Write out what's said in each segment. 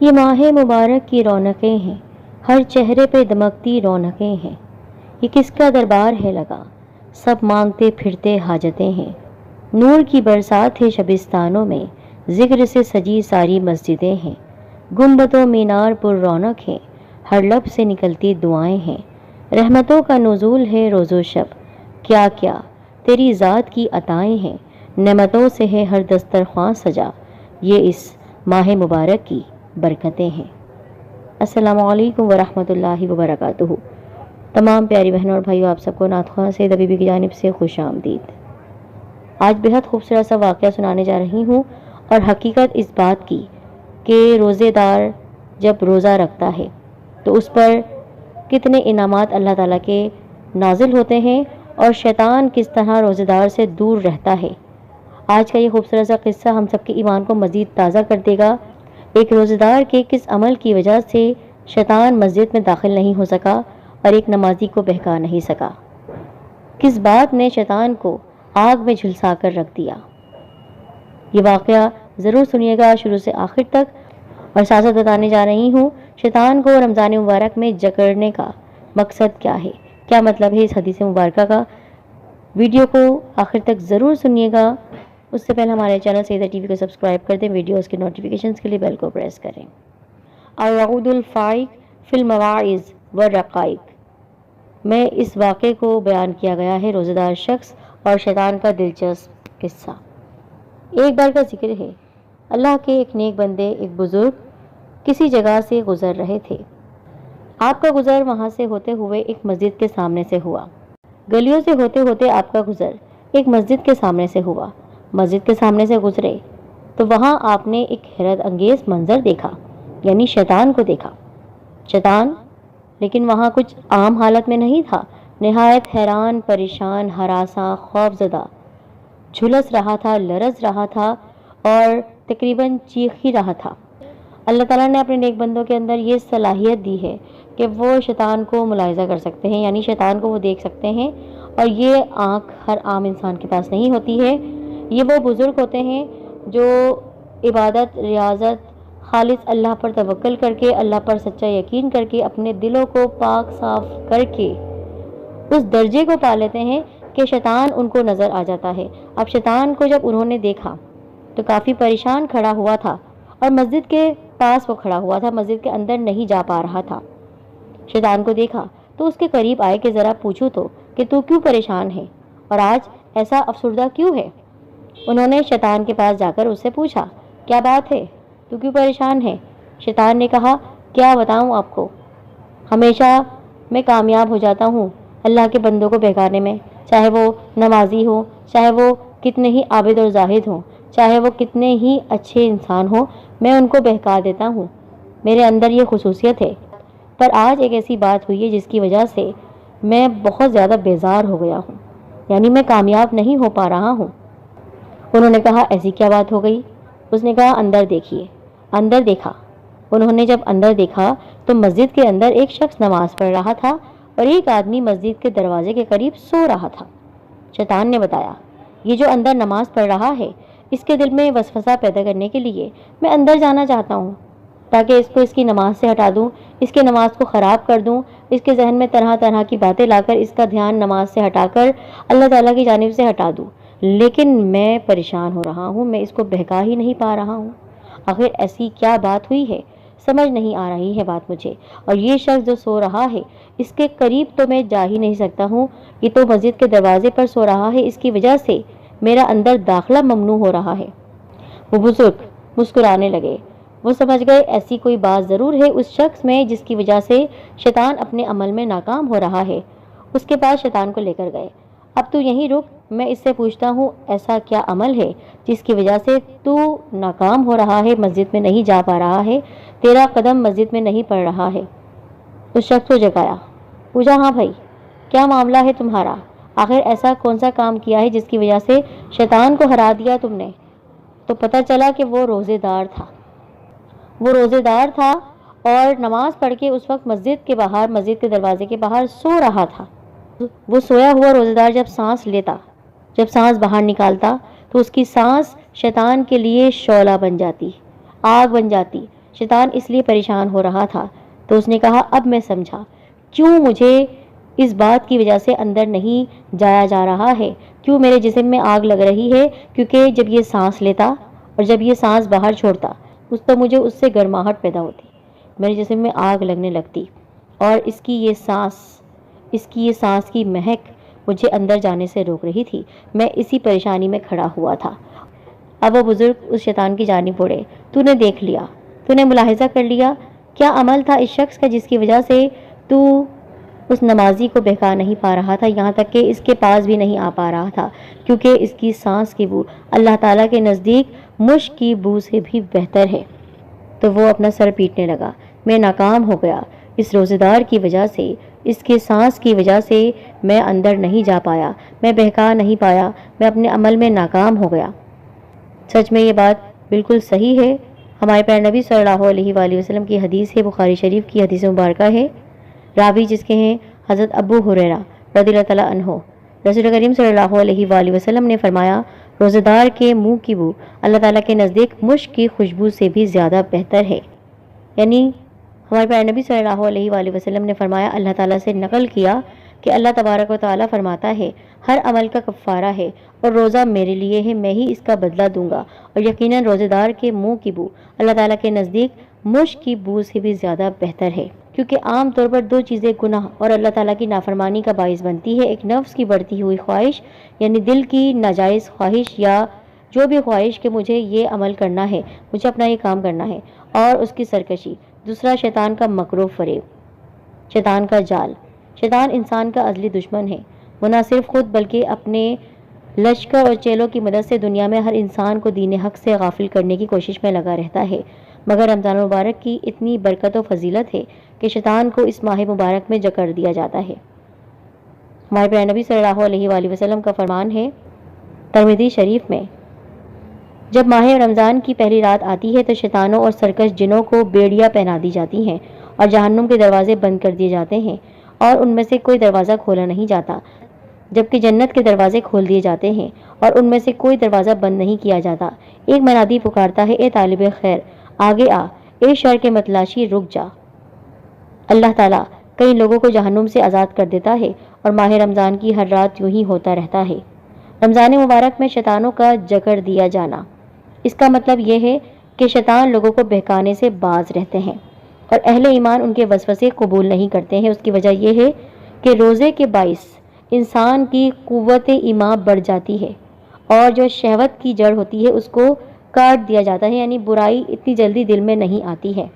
یہ ماہ مبارک کی رونقیں ہیں، ہر چہرے پہ دمکتی رونقیں ہیں۔ یہ کس کا دربار ہے لگا، سب مانگتے پھرتے حاجتیں ہیں۔ نور کی برسات ہے شبستانوں میں، ذکر سے سجی ساری مسجدیں ہیں۔ گنبد و مینار پر رونق ہیں، ہر لب سے نکلتی دعائیں ہیں۔ رحمتوں کا نزول ہے روز و شب، کیا کیا تیری ذات کی عطائیں ہیں۔ نعمتوں سے ہے ہر دسترخواں سجا، یہ اس ماہ مبارک کی برکتیں ہیں۔ السلام علیکم ورحمۃ اللہ وبرکاتہ۔ تمام پیاری بہنوں اور بھائیوں، آپ سب کو نعت خواں سید حبیبی کی جانب سے خوش آمدید۔ آج بہت خوبصورت سا واقعہ سنانے جا رہی ہوں، اور حقیقت اس بات کی کہ روزے دار جب روزہ رکھتا ہے تو اس پر کتنے انعامات اللہ تعالیٰ کے نازل ہوتے ہیں، اور شیطان کس طرح روزے دار سے دور رہتا ہے۔ آج کا یہ خوبصورت سا قصہ ہم سب کے ایمان کو مزید تازہ کر دے گا۔ ایک روزے دار کے کس عمل کی وجہ سے شیطان مسجد میں داخل نہیں ہو سکا اور ایک نمازی کو بہکا نہیں سکا، کس بات نے شیطان کو آگ میں جھلسا کر رکھ دیا۔ یہ واقعہ ضرور سنیے گا شروع سے آخر تک، اور ساتھ ساتھ بتانے جا رہی ہوں شیطان کو رمضان مبارک میں جکڑنے کا مقصد کیا ہے، کیا مطلب ہے اس حدیث مبارکہ کا۔ ویڈیو کو آخر تک ضرور سنیے گا۔ اس سے پہلے ہمارے چینل سیدہ ٹی وی کو سبسکرائب کر دیں، ویڈیوز کے نوٹیفیکیشنز کے لیے بیل کو پریس کریں۔ العود الفائق فی المواعظ والرقائق میں اس واقعے کو بیان کیا گیا ہے روزہ دار شخص اور شیطان کا دلچسپ قصہ۔ ایک بار کا ذکر ہے، اللہ کے ایک نیک بندے، ایک بزرگ کسی جگہ سے گزر رہے تھے۔ آپ کا گزر وہاں سے ہوتے ہوئے ایک مسجد کے سامنے سے ہوا۔ گلیوں سے ہوتے ہوتے آپ کا گزر ایک مسجد کے سامنے سے ہوا۔ مسجد کے سامنے سے گزرے تو وہاں آپ نے ایک حیرت انگیز منظر دیکھا، یعنی شیطان کو دیکھا۔ شیطان لیکن وہاں کچھ عام حالت میں نہیں تھا، نہایت حیران، پریشان، ہراساں، خوف زدہ جھلس رہا تھا، لرز رہا تھا اور تقریباً چیخ ہی رہا تھا۔ اللہ تعالیٰ نے اپنے نیک بندوں کے اندر یہ صلاحیت دی ہے کہ وہ شیطان کو ملاحظہ کر سکتے ہیں، یعنی شیطان کو وہ دیکھ سکتے ہیں، اور یہ آنکھ ہر عام انسان کے پاس نہیں ہوتی ہے۔ یہ وہ بزرگ ہوتے ہیں جو عبادت، ریاضت، خالص اللہ پر توکل کر کے، اللہ پر سچا یقین کر کے، اپنے دلوں کو پاک صاف کر کے اس درجے کو پا لیتے ہیں کہ شیطان ان کو نظر آ جاتا ہے۔ اب شیطان کو جب انہوں نے دیکھا تو کافی پریشان کھڑا ہوا تھا، اور مسجد کے پاس وہ کھڑا ہوا تھا، مسجد کے اندر نہیں جا پا رہا تھا۔ شیطان کو دیکھا تو اس کے قریب آئے کہ ذرا پوچھو تو کہ تو کیوں پریشان ہے اور آج ایسا افسردہ کیوں ہے۔ انہوں نے شیطان کے پاس جا کر اس سے پوچھا، کیا بات ہے، تو کیوں پریشان ہے؟ شیطان نے کہا، کیا بتاؤں آپ کو، ہمیشہ میں کامیاب ہو جاتا ہوں اللہ کے بندوں کو بہکانے میں، چاہے وہ نمازی ہو، چاہے وہ کتنے ہی عابد اور زاہد ہوں، چاہے وہ کتنے ہی اچھے انسان ہوں، میں ان کو بہکا دیتا ہوں، میرے اندر یہ خصوصیت ہے۔ پر آج ایک ایسی بات ہوئی ہے جس کی وجہ سے میں بہت زیادہ بیزار ہو گیا ہوں، یعنی میں کامیاب نہیں ہو پا رہا ہوں۔ انہوں نے کہا، ایسی کیا بات ہو گئی؟ اس نے کہا، اندر دیکھیے۔ اندر دیکھا۔ انہوں نے جب اندر دیکھا تو مسجد کے اندر ایک شخص نماز پڑھ رہا تھا اور ایک آدمی مسجد کے دروازے کے قریب سو رہا تھا۔ شیطان نے بتایا، یہ جو اندر نماز پڑھ رہا ہے، اس کے دل میں وسوسہ پیدا کرنے کے لیے میں اندر جانا چاہتا ہوں، تاکہ اس کو اس کی نماز سے ہٹا دوں، اس کے نماز کو خراب کر دوں، اس کے ذہن میں طرح طرح کی باتیں لا کر اس کا دھیان نماز سے ہٹا کر اللہ تعالیٰ کی جانب سے ہٹا دوں، لیکن میں پریشان ہو رہا ہوں، میں اس کو بہکا ہی نہیں پا رہا ہوں۔ آخر ایسی کیا بات ہوئی ہے، سمجھ نہیں آ رہی ہے بات مجھے، اور یہ شخص جو سو رہا ہے اس کے قریب تو میں جا ہی نہیں سکتا ہوں، یہ تو مسجد کے دروازے پر سو رہا ہے، اس کی وجہ سے میرا اندر داخلہ ممنوع ہو رہا ہے۔ وہ بزرگ مسکرانے لگے، وہ سمجھ گئے ایسی کوئی بات ضرور ہے اس شخص میں جس کی وجہ سے شیطان اپنے عمل میں ناکام ہو رہا ہے۔ اس کے پاس شیطان کو لے کر گئے، اب تو یہیں رک، میں اس سے پوچھتا ہوں ایسا کیا عمل ہے جس کی وجہ سے تو ناکام ہو رہا ہے، مسجد میں نہیں جا پا رہا ہے، تیرا قدم مسجد میں نہیں پڑ رہا ہے۔ اس شخص کو جگایا، پوچھا، ہاں بھائی، کیا معاملہ ہے تمہارا؟ آخر ایسا کون سا کام کیا ہے جس کی وجہ سے شیطان کو ہرا دیا تم نے؟ تو پتہ چلا کہ وہ روزے دار تھا۔ وہ روزے دار تھا اور نماز پڑھ کے اس وقت مسجد کے باہر، مسجد کے دروازے کے باہر سو رہا تھا۔ وہ سویا ہوا روزہ دار جب سانس باہر نکالتا تو اس کی سانس شیطان کے لیے شعلہ بن جاتی، آگ بن جاتی۔ شیطان اس لیے پریشان ہو رہا تھا تو اس نے کہا اب میں سمجھا کیوں مجھے اس بات کی وجہ سے اندر نہیں جایا جا رہا ہے، کیوں میرے جسم میں آگ لگ رہی ہے، کیونکہ جب یہ سانس لیتا اور جب یہ سانس باہر چھوڑتا تو مجھے اس سے گرماہٹ پیدا ہوتی، میرے جسم میں آگ لگنے لگتی، اور اس کی یہ سانس کی مہک مجھے اندر جانے سے روک رہی تھی۔ میں اسی پریشانی میں کھڑا ہوا تھا۔ اب وہ بزرگ اس شیطان کی جانب بڑھے، تو نے دیکھ لیا، تو نے ملاحظہ کر لیا، کیا عمل تھا اس شخص کا جس کی وجہ سے تو اس نمازی کو بہکا نہیں پا رہا تھا، یہاں تک کہ اس کے پاس بھی نہیں آ پا رہا تھا، کیونکہ اس کی سانس کی بو اللہ تعالیٰ کے نزدیک مشک کی بو سے بھی بہتر ہے۔ تو وہ اپنا سر پیٹنے لگا، میں ناکام ہو گیا، اس روزے دار کی وجہ سے، اس کے سانس کی وجہ سے میں اندر نہیں جا پایا، میں بہکا نہیں پایا، میں اپنے عمل میں ناکام ہو گیا۔ سچ میں یہ بات بالکل صحیح ہے۔ ہمارے پیارے نبی صلی اللہ علیہ وآلہ وسلم کی حدیث ہے، بخاری شریف کی حدیث مبارکہ ہے، راوی جس کے ہیں حضرت ابو ہریرہ رضی اللہ تعالیٰ عنہ۔ رسول کریم صلی اللہ علیہ وآلہ وسلم نے فرمایا روزہ دار کے منہ کی بو اللہ تعالیٰ کے نزدیک مشک کی خوشبو سے بھی زیادہ بہتر ہے۔ یعنی ہمارے پیارے نبی صلی اللہ علیہ وآلہ وسلم نے فرمایا، اللہ تعالیٰ سے نقل کیا کہ اللہ تبارک و تعالیٰ فرماتا ہے ہر عمل کا کفارہ ہے اور روزہ میرے لیے ہے، میں ہی اس کا بدلہ دوں گا، اور یقیناً روزہ دار کے منہ کی بو اللہ تعالیٰ کے نزدیک مشک کی بو سے بھی زیادہ بہتر ہے۔ کیونکہ عام طور پر دو چیزیں گناہ اور اللہ تعالیٰ کی نافرمانی کا باعث بنتی ہے، ایک نفس کی بڑھتی ہوئی خواہش، یعنی دل کی ناجائز خواہش یا جو بھی خواہش کہ مجھے یہ عمل کرنا ہے، مجھے اپنا یہ کام کرنا ہے، اور اس کی سرکشی۔ دوسرا شیطان کا مکر و فریب، شیطان کا جال۔ شیطان انسان کا ازلی دشمن ہے، وہ نہ صرف خود بلکہ اپنے لشکر اور چیلوں کی مدد سے دنیا میں ہر انسان کو دین حق سے غافل کرنے کی کوشش میں لگا رہتا ہے۔ مگر رمضان مبارک کی اتنی برکت و فضیلت ہے کہ شیطان کو اس ماہ مبارک میں جکڑ دیا جاتا ہے۔ ہمارے پیارے نبی صلی اللہ علیہ وآلہ وسلم کا فرمان ہے ترمذی شریف میں، جب ماہ رمضان کی پہلی رات آتی ہے تو شیطانوں اور سرکش جنوں کو بیڑیاں پہنا دی جاتی ہیں اور جہنم کے دروازے بند کر دیے جاتے ہیں اور ان میں سے کوئی دروازہ کھولا نہیں جاتا، جبکہ جنت کے دروازے کھول دیے جاتے ہیں اور ان میں سے کوئی دروازہ بند نہیں کیا جاتا۔ ایک منادی پکارتا ہے، اے طالب خیر آگے آ، اے شر کے متلاشی رک جا۔ اللہ تعالیٰ کئی لوگوں کو جہنم سے آزاد کر دیتا ہے اور ماہ رمضان کی ہر رات یوں ہی ہوتا رہتا ہے۔ رمضان مبارک میں شیطانوں کا جکڑ دیا جانا، اس کا مطلب یہ ہے کہ شیطان لوگوں کو بہکانے سے باز رہتے ہیں اور اہل ایمان ان کے وسوسے قبول نہیں کرتے ہیں۔ اس کی وجہ یہ ہے کہ روزے کے باعث انسان کی قوت ایمان بڑھ جاتی ہے اور جو شہوت کی جڑ ہوتی ہے اس کو کاٹ دیا جاتا ہے، یعنی برائی اتنی جلدی دل میں نہیں آتی ہے،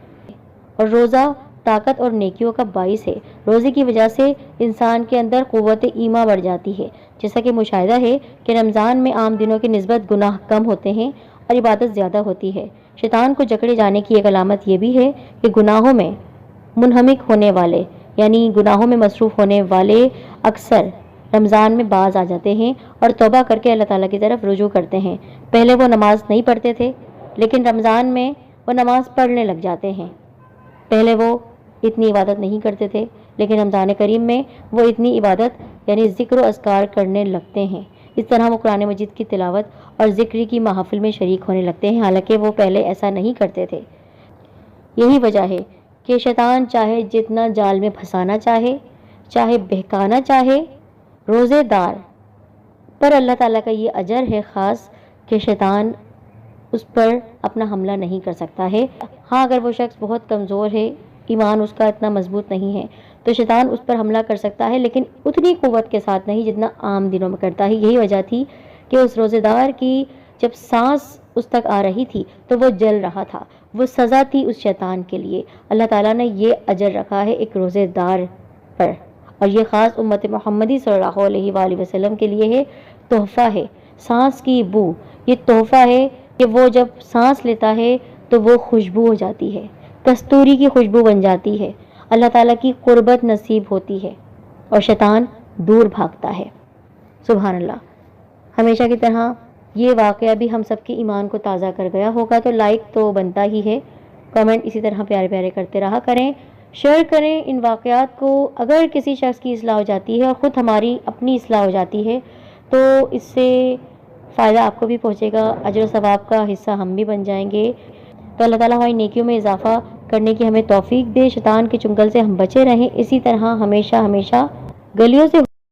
اور روزہ طاقت اور نیکیوں کا باعث ہے۔ روزے کی وجہ سے انسان کے اندر قوت ایمان بڑھ جاتی ہے، جیسا کہ مشاہدہ ہے کہ رمضان میں عام دنوں کی نسبت گناہ کم ہوتے ہیں اور عبادت زیادہ ہوتی ہے۔ شیطان کو جکڑے جانے کی ایک علامت یہ بھی ہے کہ گناہوں میں منہمک ہونے والے، یعنی گناہوں میں مصروف ہونے والے اکثر رمضان میں باز آ جاتے ہیں اور توبہ کر کے اللہ تعالیٰ کی طرف رجوع کرتے ہیں۔ پہلے وہ نماز نہیں پڑھتے تھے لیکن رمضان میں وہ نماز پڑھنے لگ جاتے ہیں۔ پہلے وہ اتنی عبادت نہیں کرتے تھے لیکن رمضان کریم میں وہ اتنی عبادت یعنی ذکر و اذکار کرنے لگتے ہیں۔ اس طرح وہ قرآن مجید کی تلاوت اور ذکر کی محافل میں شریک ہونے لگتے ہیں، حالانکہ وہ پہلے ایسا نہیں کرتے تھے۔ یہی وجہ ہے کہ شیطان چاہے جتنا جال میں پھنسانا چاہے، چاہے بہکانا چاہے، روزے دار پر اللہ تعالیٰ کا یہ اجر ہے خاص کہ شیطان اس پر اپنا حملہ نہیں کر سکتا ہے۔ ہاں اگر وہ شخص بہت کمزور ہے، ایمان اس کا اتنا مضبوط نہیں ہے تو شیطان اس پر حملہ کر سکتا ہے، لیکن اتنی قوت کے ساتھ نہیں جتنا عام دنوں میں کرتا ہے۔ یہی وجہ تھی کہ اس روزے دار کی جب سانس اس تک آ رہی تھی تو وہ جل رہا تھا، وہ سزا تھی اس شیطان کے لیے۔ اللہ تعالیٰ نے یہ اجر رکھا ہے ایک روزے دار پر، اور یہ خاص امت محمدی صلی اللہ علیہ وآلہ وسلم کے لیے ہے، تحفہ ہے۔ سانس کی بو یہ تحفہ ہے کہ وہ جب سانس لیتا ہے تو وہ خوشبو ہو جاتی ہے، کستوری کی خوشبو بن جاتی ہے، اللہ تعالیٰ کی قربت نصیب ہوتی ہے اور شیطان دور بھاگتا ہے۔ سبحان اللہ۔ ہمیشہ کی طرح یہ واقعہ بھی ہم سب کے ایمان کو تازہ کر گیا ہوگا، تو لائک تو بنتا ہی ہے، کمنٹ اسی طرح پیارے پیارے کرتے رہا کریں، شیئر کریں ان واقعات کو. اگر کسی شخص کی اصلاح ہو جاتی ہے اور خود ہماری اپنی اصلاح ہو جاتی ہے تو اس سے فائدہ آپ کو بھی پہنچے گا، اجر و ثواب کا حصہ ہم بھی بن جائیں گے. تو اللہ تعالیٰ ہماری نیکیوں میں اضافہ کرنے کی ہمیں توفیق دے، شیطان کے چنگل سے ہم بچے رہیں. اسی طرح ہمیشہ ہمیشہ گلیوں سے